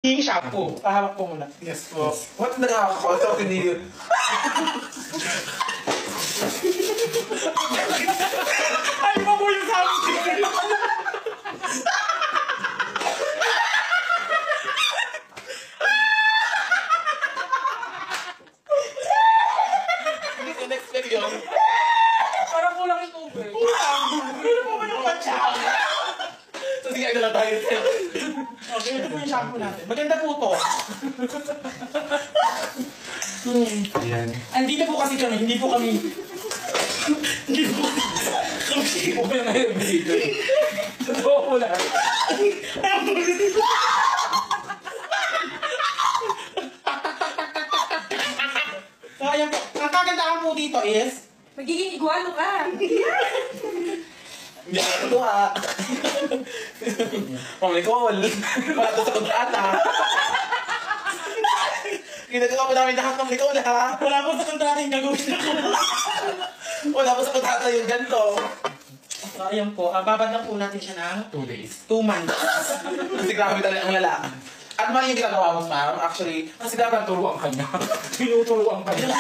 I-shampoo. Pahawak po muna. Yes po. What nakakakota ko hindi yun? Ay, mo po yung sabi ko. Hindi ko na-expect yun. Parang kulang yung tubig. Kulang. Ano mo ba yung patsyang? So, sige, na lang tayo. Okay, ito po yung shampoo natin. Maganda po ito. Ayan. Andito po kasi kami, hindi po kami... Hindi po kami... Hindi po kayo ngayon dito eh. Totoo po lang. So, ayan po. Ang kagandahan po dito is... Magiging igualo ka. Hindi ako tuwa. Oh my God. Wala to sa kontrata. Ginagawa mo namin lahat ng likod ha. Wala po sa kontrata yung gagawin ako. Wala po sa kontrata yung ganito. So, ayan po. Babad lang po natin siya ng 2 days. 2 months. Kasi grabe talaga ang lala. At mali yung ginagawa mo, ma'am. Actually, kasi dapat turuan ka niya. Tinuturuan ka niya.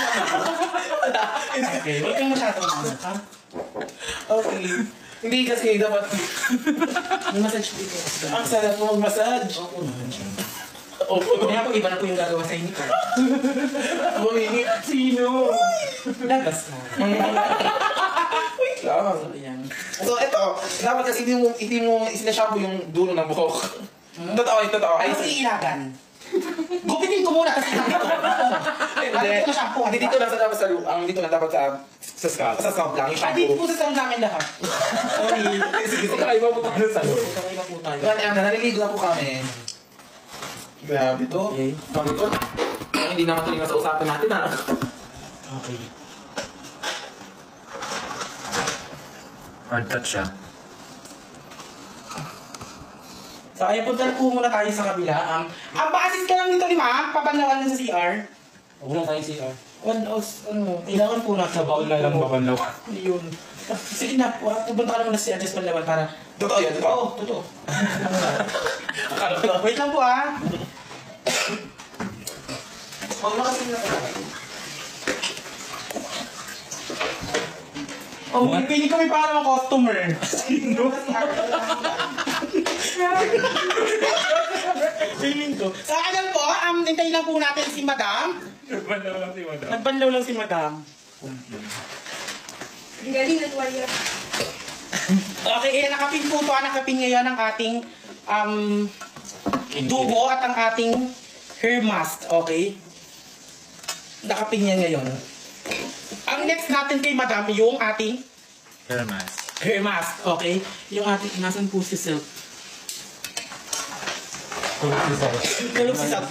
Okay, huwag kang masyadong ano, ha? Okay. Hindi kasi dapat... May massage dito. Ang sarap mo mag-massage. Opo naman siya. Opo. Kaya po, iba na po yung gagawa sa inyo. Bumini. Sino? Labas na. Wait lang. So, ayan. So, ito. Dapat kasi hindi mo sinashampoo yung dulo ng buhok. Totoo. Ay, sige ilagan. Gupitin ko muna kasi dito. Dito na shampoo. Hindi dito lang sa dapat sa luang. Dito lang dapat sa scalp. Sa scalp lang yung Ay, dito shampoo. po sa sound namin lahat. Sorry. Sige, kakaiba po tayo sa loob. Kakaiba po tayo. Naliligo na po kami. Grabe to. Okay. Grabe to. Hindi naman tuloy sa usapan natin ha. Okay. Hard touch siya. So, ayan, punta na po muna tayo sa kabila. Ang pa-assist ka lang dito, Lima. Pabanlawan lang sa CR. Huwag lang tayo CR. Kailangan po natin. Sa baul na lang babanlaw. Yun. Sige na, pupunta ka naman na si Adjust Panlawan para... Totoo yan, di ba? Oo, totoo. Wait lang po Huwag na kasi na. Oh, pili kami para mga customer. Sino? Feeling ko. So, alam po, hintayin lang po natin si Madam. Nagbanlaw lang si Madam. Nagbanlaw lang si Madam. Ang galing ng warrior. Okay, nakapin po ito. Nakapin ngayon ang ating dugo at ang ating hair mask. Okay? Nakapin niya ngayon. Ang next natin kay Madam, yung ating Hair mask. hair mask. Okay? Yung ating, nasan po si Silk? Tulog si Silk.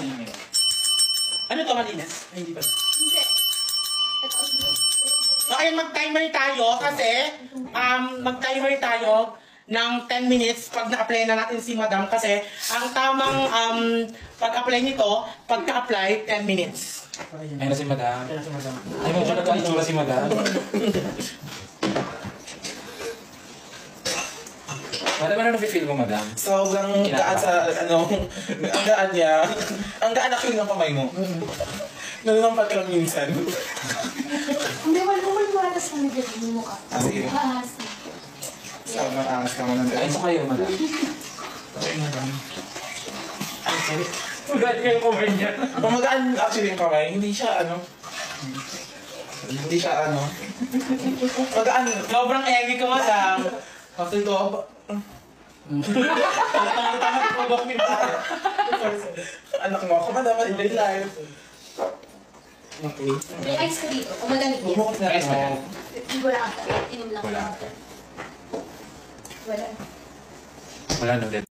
Ano to, malinis? Ay, hindi pa. Hindi. Okay, mag-timer tayo kasi mag-timer tayo ng 10 minutes pag na-apply na natin si Madam kasi ang tamang pag-apply nito, pagka-apply, 10 minutes. Ayun na si Madam. Ayan na si Madam. Ay, mo siya nagkaitsura si Madam. Madam, ano na-feel mo, Madam? Sobrang gaan sa, ang gaan niya. Ang gaan actually ng kamay mo. Nalulumpat lang minsan. Hindi, wala sa nagiging mo mukha. Sige. Sobrang angas ka mo ng Ayun sa kayo, Madam. Okay, Madam. Ay, sorry. Dahil kayo comment niya. Kung magaan actually yung kamay, hindi siya magaan. Sobrang eggy ko, Madam. After ito, Tama ko ba kami ba? anak mo ako, madama in real life. Okay. May ice ka dito. Kung magamit yan. Bumukot na Guys, Madam. Wala ka. Inom lang. Wala. Wala. Wala na,